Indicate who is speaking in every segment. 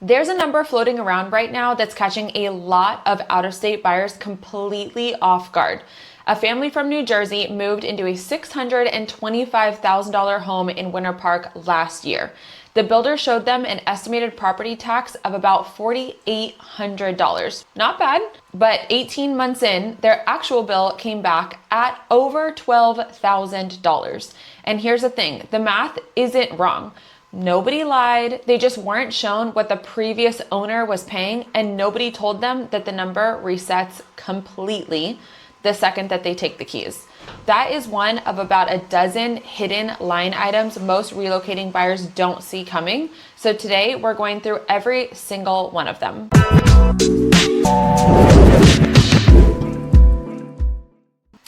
Speaker 1: There's a number floating around right now that's catching a lot of out-of-state buyers completely off guard. A family from New Jersey moved into a $625,000 home in Winter Park last year. The builder showed them an estimated property tax of about $4,800. Not bad, but 18 months in, their actual bill came back at over $12,000. And here's the thing, the math isn't wrong. Nobody lied. They just weren't shown what the previous owner was paying, and nobody told them that the number resets completely the second that they take the keys. That is one of about a dozen hidden line items most relocating buyers don't see coming. So today we're going through every single one of them.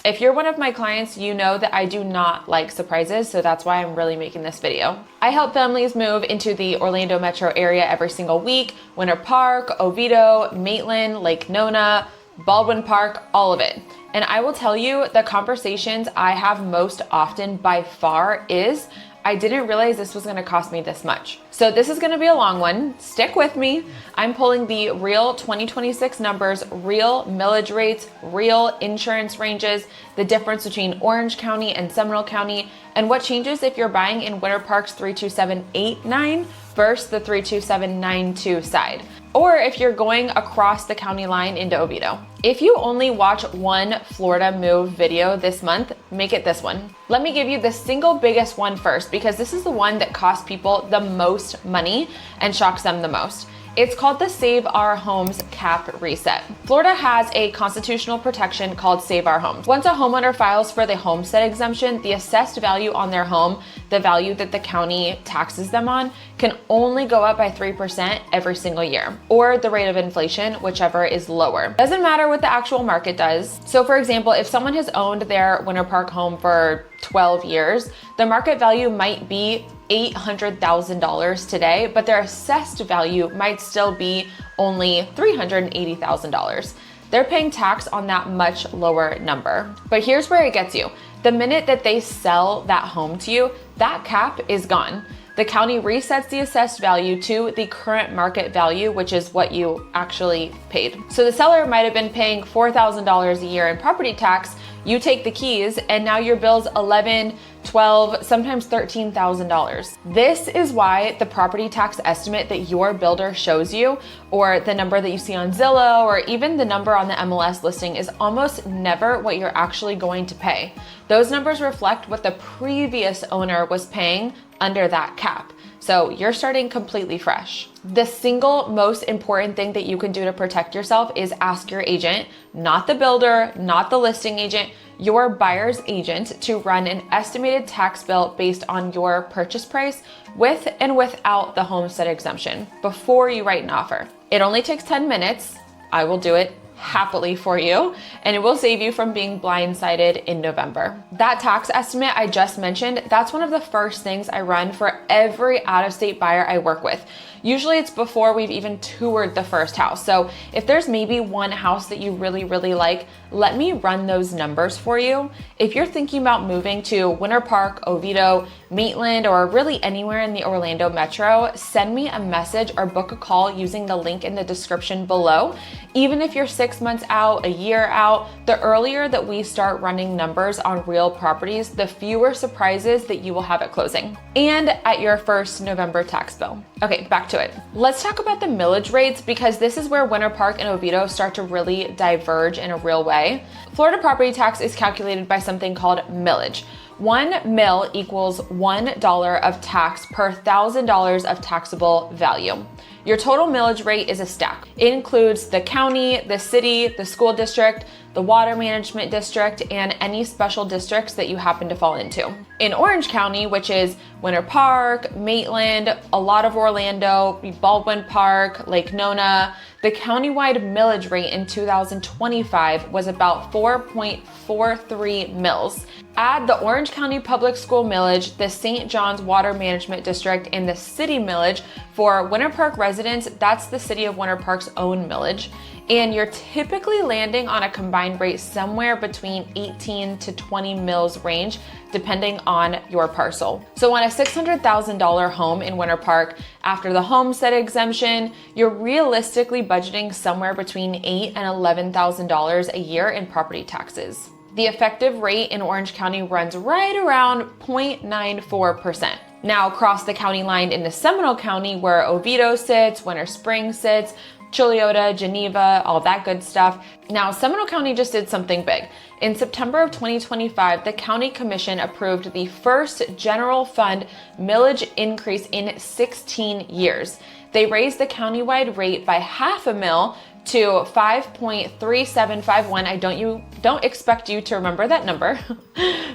Speaker 1: If you're one of my clients, you know that I do not like surprises, so that's why I'm really making this video. I help families move into the Orlando metro area every single week, Winter Park, Oviedo, Maitland, Lake Nona, Baldwin Park, all of it. And I will tell you, the conversations I have most often by far is, I didn't realize this was gonna cost me this much. So this is gonna be a long one. Stick with me. I'm pulling the real 2026 numbers, real millage rates, real insurance ranges, the difference between Orange County and Seminole County, and what changes if you're buying in Winter Park's 32789 versus the 32792 side, or if you're going across the county line into Oviedo. If you only watch one Florida move video this month, make it this one. Let me give you the single biggest one first, because this is the one that costs people the most money and shocks them the most. It's called the Save Our Homes cap reset. Florida has a constitutional protection called Save Our Homes. Once a homeowner files for the Homestead exemption, the assessed value on their home, the value that the county taxes them on, can only go up by 3% every single year, or the rate of inflation, whichever is lower. Doesn't matter what the actual market does. So for example, if someone has owned their Winter Park home for 12 years, the market value might be $800,000 today, but their assessed value might still be only $380,000. They're paying tax on that much lower number. But here's where it gets you. The minute that they sell that home to you, that cap is gone. The county resets the assessed value to the current market value, which is what you actually paid. So the seller might have been paying $4,000 a year in property tax. You take the keys and now your bill's $11,000, $12,000, sometimes $13,000. This is why the property tax estimate that your builder shows you, or the number that you see on Zillow, or even the number on the MLS listing, is almost never what you're actually going to pay. Those numbers reflect what the previous owner was paying under that cap. So you're starting completely fresh. The single most important thing that you can do to protect yourself is ask your agent, not the builder, not the listing agent, your buyer's agent, to run an estimated tax bill based on your purchase price with and without the homestead exemption before you write an offer. It only takes 10 minutes. I will do it happily for you, and it will save you from being blindsided in November. That tax estimate I just mentioned, that's one of the first things I run for every out-of-state buyer I work with. Usually it's before we've even toured the first house. So if there's maybe one house that you really, really like, let me run those numbers for you. If you're thinking about moving to Winter Park, Oviedo, Maitland, or really anywhere in the Orlando metro, send me a message or book a call using the link in the description below. Even if you're 6 months out, a year out, the earlier that we start running numbers on real properties, the fewer surprises that you will have at closing and at your first November tax bill. Okay, back to it. Let's talk about the millage rates, because this is where Winter Park and Oviedo start to really diverge in a real way. Florida property tax is calculated by something called millage. 1 mil equals $1 of tax per $1,000 of taxable value. Your total millage rate is a stack. It includes the county, the city, the school district, the water management district, and any special districts that you happen to fall into. In Orange County, which is Winter Park, Maitland, a lot of Orlando, Baldwin Park, Lake Nona, the countywide millage rate in 2025 was about 4.43 mils. Add the Orange County Public School millage, the St. John's Water Management District, and the city millage for Winter Park residents residence, that's the city of Winter Park's own millage. And you're typically landing on a combined rate somewhere between 18 to 20 mils range, depending on your parcel. So on a $600,000 home in Winter Park, after the homestead exemption, you're realistically budgeting somewhere between $8,000 and $11,000 a year in property taxes. The effective rate in Orange County runs right around 0.94%. Now across the county line into Seminole County, where Oviedo sits, Winter Springs sits, Chilliota, Geneva, all that good stuff. Now, Seminole County just did something big. In September of 2025, the County Commission approved the first general fund millage increase in 16 years. They raised the countywide rate by half a mil to 5.3751. I don't expect you to remember that number.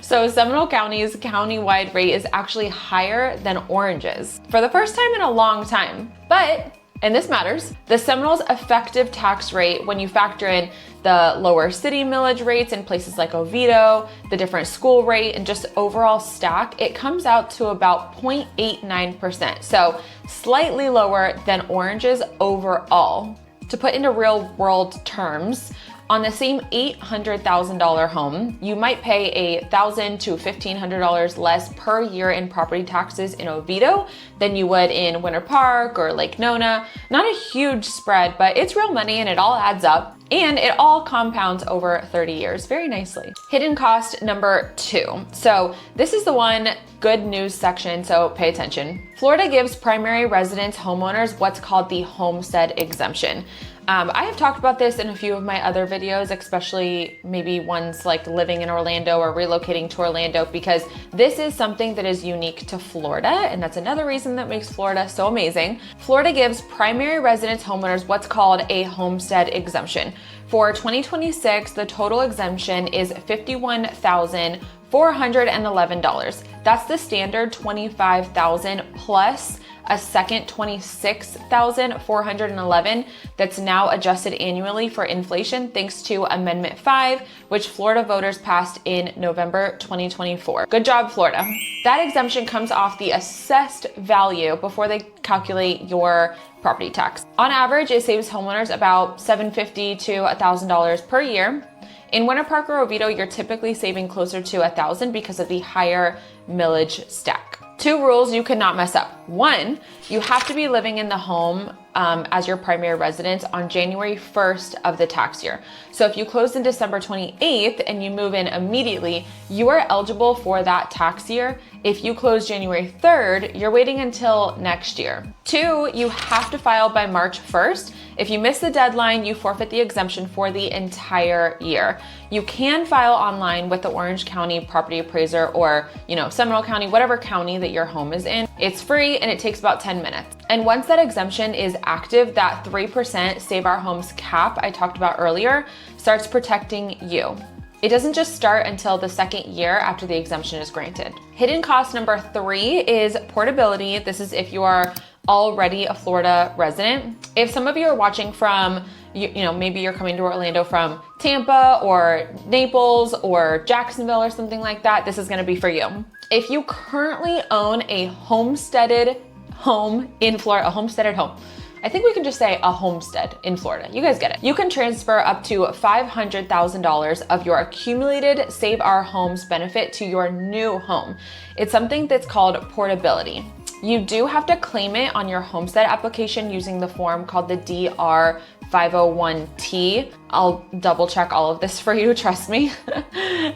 Speaker 1: So Seminole County's countywide rate is actually higher than Orange's for the first time in a long time. But, and this matters, the Seminole's effective tax rate, when you factor in the lower city millage rates in places like Oviedo, the different school rate, and just overall stack, it comes out to about 0.89%. So slightly lower than Orange's overall. To put into real world terms, on the same $800,000 home, you might pay $1,000 to $1,500 less per year in property taxes in Oviedo than you would in Winter Park or Lake Nona. Not a huge spread, but it's real money and it all adds up. And it all compounds over 30 years very nicely. Hidden cost number 2. So this is the one good news section, so pay attention. Florida gives primary residence homeowners what's called the Homestead exemption. I have talked about this in a few of my other videos, especially maybe ones like living in Orlando or relocating to Orlando, because this is something that is unique to Florida, and that's another reason that makes Florida so amazing. Florida gives primary residence homeowners what's called a homestead exemption. For 2026, the total exemption is $51,411. That's the standard $25,000 plus a second $26,411 that's now adjusted annually for inflation thanks to Amendment 5, which Florida voters passed in November 2024. Good job, Florida. That exemption comes off the assessed value before they calculate your property tax. On average, it saves homeowners about $750 to $1,000 per year. In Winter Park or Oviedo, you're typically saving closer to $1,000 because of the higher millage stack. 2 rules you cannot mess up. 1, you have to be living in the home as your primary residence on January 1st of the tax year. So if you close in December 28th and you move in immediately, you are eligible for that tax year. If you close January 3rd, you're waiting until next year. 2, you have to file by March 1st. If you miss the deadline, you forfeit the exemption for the entire year. You can file online with the Orange County property appraiser or, Seminole County, whatever county that your home is in. It's free and it takes about 10 minutes. And once that exemption is active, that 3% Save Our Homes cap I talked about earlier starts protecting you. It doesn't just start until the second year after the exemption is granted. Hidden cost number 3 is portability. This is if you are already a Florida resident. If some of you are watching from, maybe you're coming to Orlando from Tampa or Naples or Jacksonville or something like that, this is gonna be for you. If you currently own a homesteaded home in Florida, a homesteaded home, I think we can just say a homestead in Florida. You guys get it. You can transfer up to $500,000 of your accumulated Save Our Homes benefit to your new home. It's something that's called portability. You do have to claim it on your homestead application using the form called the DR 501T. I'll double check all of this for you, trust me.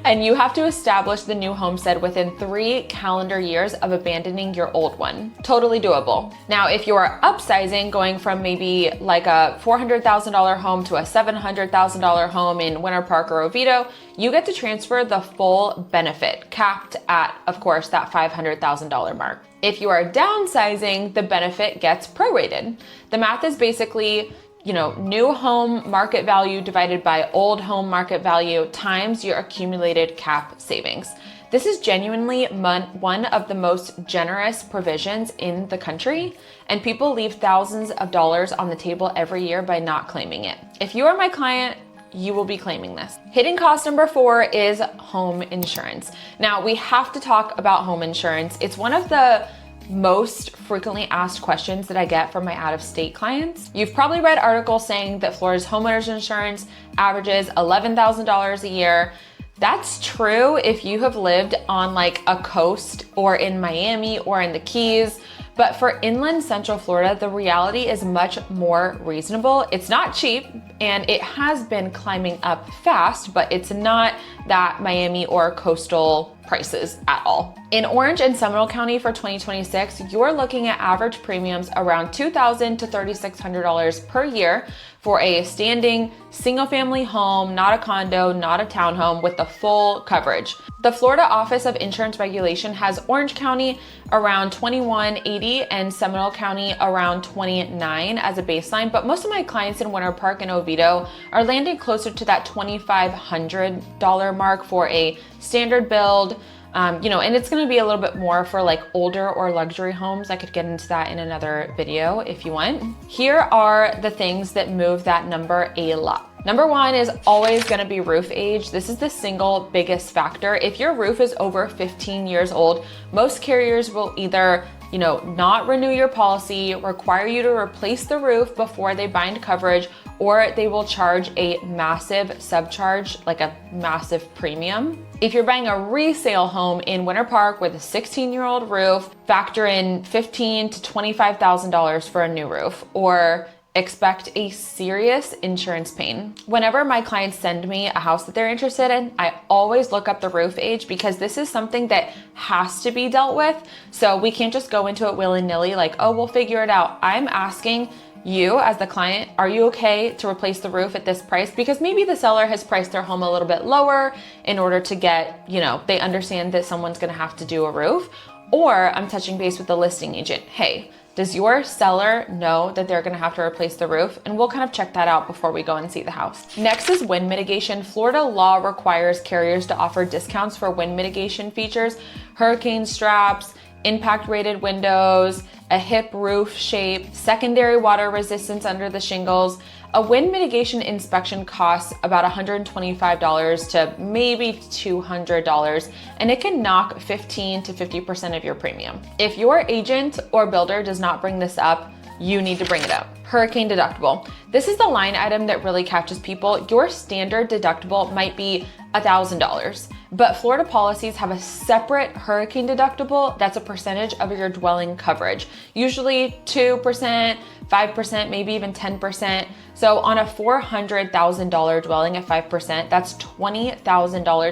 Speaker 1: And you have to establish the new homestead within 3 calendar years of abandoning your old one. Totally doable. Now, if you are upsizing, going from maybe like a $400,000 home to a $700,000 home in Winter Park or Oviedo, you get to transfer the full benefit, capped at, of course, that $500,000 mark. If you are downsizing, the benefit gets prorated. The math is basically new home market value divided by old home market value times your accumulated cap savings. This is genuinely one of the most generous provisions in the country, and people leave thousands of dollars on the table every year by not claiming it. If you are my client, you will be claiming this. Hidden cost number 4 is home insurance. Now, we have to talk about home insurance. It's one of the most frequently asked questions that I get from my out-of-state clients. You've probably read articles saying that Florida's homeowners insurance averages $11,000 a year. That's true if you have lived on like a coast or in Miami or in the Keys. But for inland central Florida, the reality is much more reasonable. It's not cheap and it has been climbing up fast, but it's not that Miami or coastal prices at all. In Orange and Seminole County for 2026, you're looking at average premiums around $2,000 to $3,600 per year for a standing single family home, not a condo, not a townhome, with the full coverage. The Florida Office of Insurance Regulation has Orange County around $2,180 and Seminole County around $29 as a baseline, but most of my clients in Winter Park and Oviedo are landing closer to that $2,500 mark for a standard build. And it's gonna be a little bit more for like older or luxury homes. I could get into that in another video if you want. Here are the things that move that number a lot. Number one is always gonna be roof age. This is the single biggest factor. If your roof is over 15 years old, most carriers will either not renew your policy, require you to replace the roof before they bind coverage, or they will charge a massive subcharge, like a massive premium. If you're buying a resale home in Winter Park with a 16-year-old roof, factor in $15,000 to $25,000 for a new roof, or expect a serious insurance pain. Whenever my clients send me a house that they're interested in, I always look up the roof age because this is something that has to be dealt with. So we can't just go into it willy-nilly like, oh, we'll figure it out. I'm asking you as the client, are you okay to replace the roof at this price? Because maybe the seller has priced their home a little bit lower in order to get, they understand that someone's gonna have to do a roof. Or I'm touching base with the listing agent. Hey, does your seller know that they're gonna have to replace the roof? And we'll kind of check that out before we go and see the house. Next is wind mitigation. Florida law requires carriers to offer discounts for wind mitigation features, hurricane straps, impact rated windows, a hip roof shape, secondary water resistance under the shingles. A wind mitigation inspection costs about $125 to maybe $200, and it can knock 15 to 50% of your premium. If your agent or builder does not bring this up, you need to bring it up. Hurricane deductible. This is the line item that really catches people. Your standard deductible might be $1,000, but Florida policies have a separate hurricane deductible that's a percentage of your dwelling coverage, usually 2%, 5%, maybe even 10%. So on a $400,000 dwelling at 5%, that's $20,000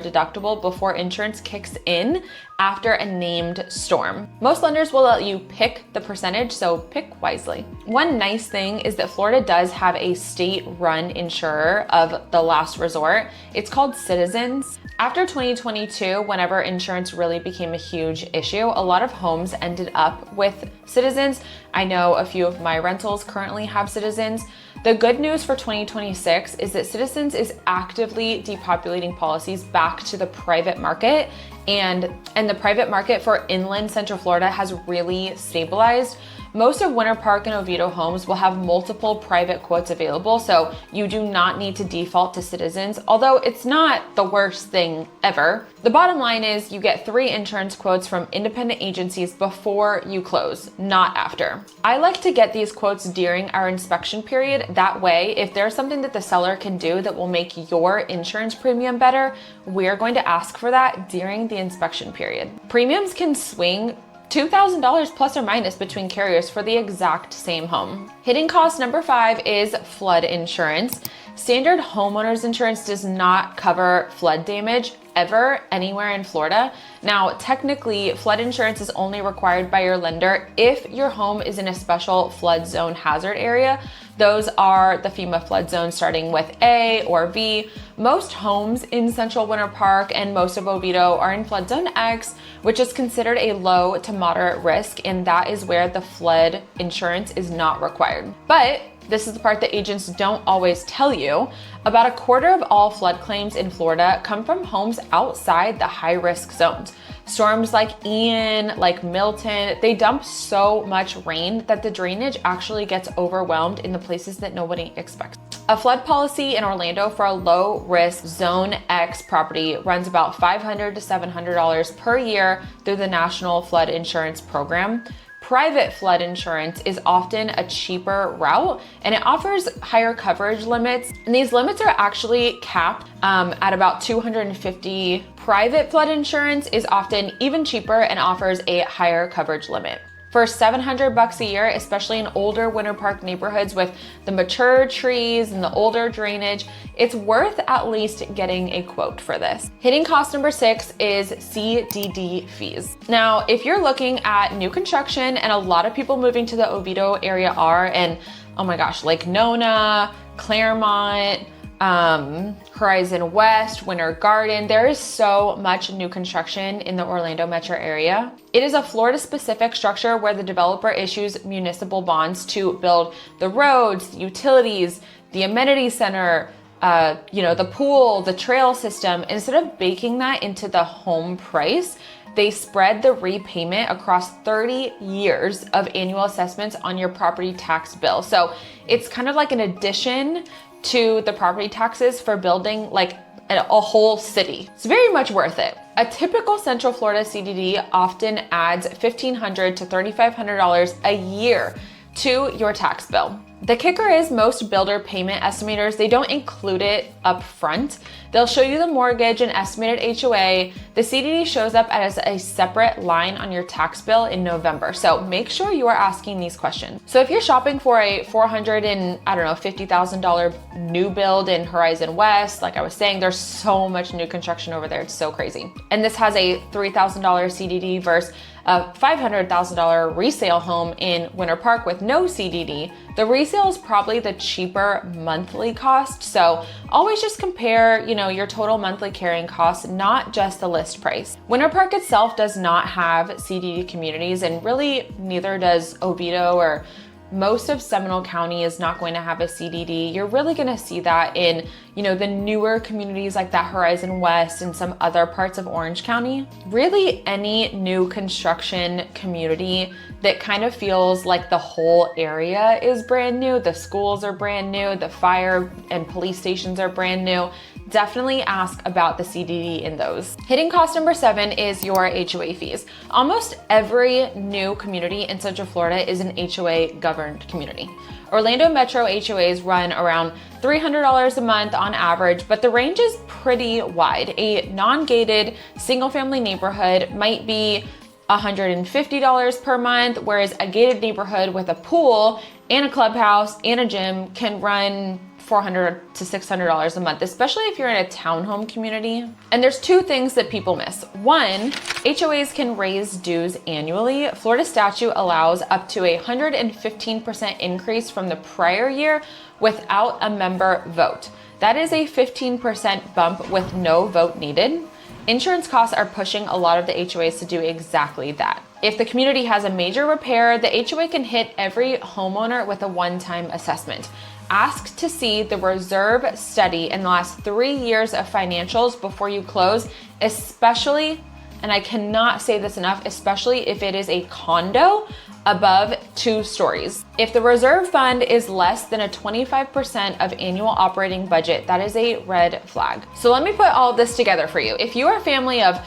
Speaker 1: deductible before insurance kicks in after a named storm. Most lenders will let you pick the percentage, so pick wisely. One nice thing is that Florida does have a state-run insurer of the last resort. It's called Citizens. After 2022, whenever insurance really became a huge issue, a lot of homes ended up with Citizens. I know a few of my rentals currently have Citizens. The good news for 2026 is that Citizens is actively depopulating policies back to the private market, and the private market for inland Central Florida has really stabilized. Most of Winter Park and Oviedo homes will have multiple private quotes available, so you do not need to default to Citizens, although it's not the worst thing ever. The bottom line is you get 3 insurance quotes from independent agencies before you close, not after. I like to get these quotes during our inspection period. That way, if there's something that the seller can do that will make your insurance premium better, we're going to ask for that during the inspection period. Premiums can swing $2,000 plus or minus between carriers for the exact same home. Hidden cost number 5 is flood insurance. Standard homeowners insurance does not cover flood damage ever anywhere in Florida. Now, technically, flood insurance is only required by your lender if your home is in a special flood zone hazard area. Those are the FEMA flood zones starting with A or V. Most homes in Central Winter Park and most of Oviedo are in flood zone X, which is considered a low to moderate risk, and that is where the flood insurance is not required. But this is the part that agents don't always tell you. About a quarter of all flood claims in Florida come from homes outside the high-risk zones. Storms like Ian, like Milton, they dump so much rain that the drainage actually gets overwhelmed in the places that nobody expects. A flood policy in Orlando for a low risk Zone X property runs about $500 to $700 per year through the National Flood Insurance Program. Private flood insurance is often a cheaper route and it offers higher coverage limits. And these limits are actually capped at about $250. Private flood insurance is often even cheaper and offers a higher coverage limit. For $700 a year, especially in older Winter Park neighborhoods with the mature trees and the older drainage, it's worth at least getting a quote for this. Hitting cost number 6 is CDD fees. Now, if you're looking at new construction, and a lot of people moving to the Oviedo area are, and oh my gosh, Lake Nona, Claremont, Horizon West, Winter Garden. There is so much new construction in the Orlando metro area. It is a Florida specific structure where the developer issues municipal bonds to build the roads, the utilities, the amenity center, the pool, the trail system. Instead of baking that into the home price, they spread the repayment across 30 years of annual assessments on your property tax bill. So it's kind of like an addition to the property taxes for building like a whole city. It's very much worth it. A typical Central Florida CDD often adds $1,500 to $3,500 a year to your tax bill. The kicker is most builder payment estimators, they don't include it up front. They'll show you the mortgage and estimated HOA. The CDD shows up as a separate line on your tax bill in November. So make sure you are asking these questions. So if you're shopping for a $50,000 new build in Horizon West, like I was saying, there's so much new construction over there. It's so crazy. And this has a $3,000 CDD versus a $500,000 resale home in Winter Park with no CDD. The resale is probably the cheaper monthly cost. So always just compare, your total monthly carrying costs, not just the list price. Winter Park itself does not have CDD communities, and really neither does Oviedo, or most of Seminole County is not going to have a CDD. You're really going to see that in, the newer communities like that Horizon West and some other parts of Orange County. Really any new construction community that kind of feels like the whole area is brand new, the schools are brand new, the fire and police stations are brand new, definitely ask about the CDD in those. Hitting cost number 7 is your HOA fees. Almost every new community in Central Florida is an HOA governed community. Orlando Metro HOAs run around $300 a month on average, but the range is pretty wide. A non-gated single family neighborhood might be $150 per month, whereas a gated neighborhood with a pool and a clubhouse and a gym can run $400 to $600 a month, especially if you're in a townhome community. And there's two things that people miss. One, HOAs can raise dues annually. Florida statute allows up to a 115% increase from the prior year without a member vote. That is a 15% bump with no vote needed. Insurance costs are pushing a lot of the HOAs to do exactly that. If the community has a major repair, the HOA can hit every homeowner with a one-time assessment. Ask to see the reserve study in the last 3 years of financials before you close, especially, and I cannot say this enough, especially if it is a condo above 2 stories. If the reserve fund is less than a 25% of annual operating budget, that is a red flag. So let me put all this together for you. If you are a family of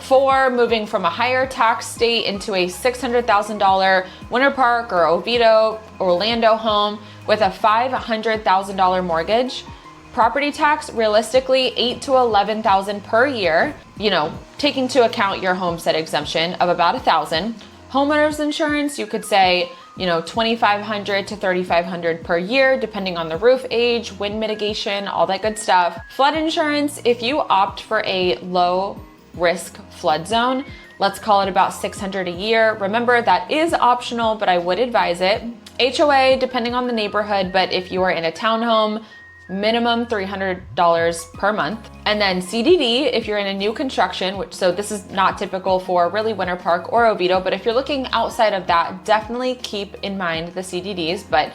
Speaker 1: 4 moving from a higher tax state into a $600,000 Winter Park or Oviedo, Orlando home with a $500,000 mortgage, property tax realistically $8,000 to $11,000 per year, taking into account your homestead exemption of about $1,000. Homeowners insurance, you could say, $2,500 to $3,500 per year, depending on the roof age, wind mitigation, all that good stuff. Flood insurance, if you opt for a low risk flood zone, let's call it about $600 a year. Remember, that is optional, but I would advise it. HOA, depending on the neighborhood, but if you are in a townhome, minimum $300 per month. And then CDD, if you're in a new construction, so this is not typical for really Winter Park or Oviedo, but if you're looking outside of that, definitely keep in mind the CDDs. But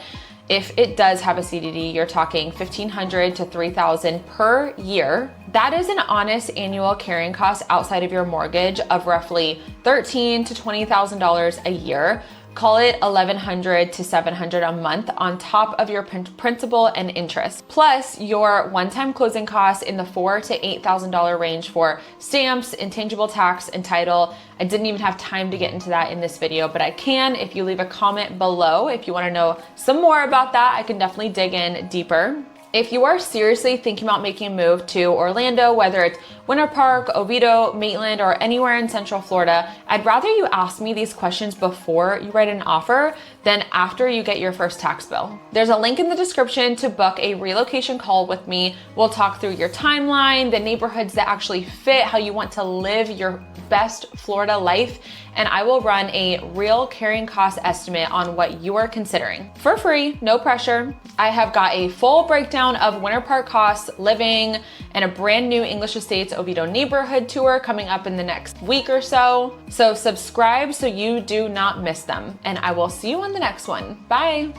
Speaker 1: if it does have a CDD, you're talking $1,500 to $3,000 per year. That is an honest annual carrying cost outside of your mortgage of roughly $13,000 to $20,000 a year. Call it $1,100 to $700 a month on top of your principal and interest, plus your one-time closing costs in the $4,000 to $8,000 range for stamps, intangible tax, and title. I didn't even have time to get into that in this video, but I can if you leave a comment below. If you want to know some more about that, I can definitely dig in deeper. If you are seriously thinking about making a move to Orlando, whether it's Winter Park, Oviedo, Maitland, or anywhere in Central Florida, I'd rather you ask me these questions before you write an offer than after you get your first tax bill. There's a link in the description to book a relocation call with me. We'll talk through your timeline, the neighborhoods that actually fit how you want to live your best Florida life, and I will run a real carrying cost estimate on what you are considering. For free, no pressure. I have got a full breakdown of Winter Park costs, living, and a brand new English Estates Oviedo neighborhood tour coming up in the next week or so. So subscribe so you do not miss them, and I will see you on the next one. Bye.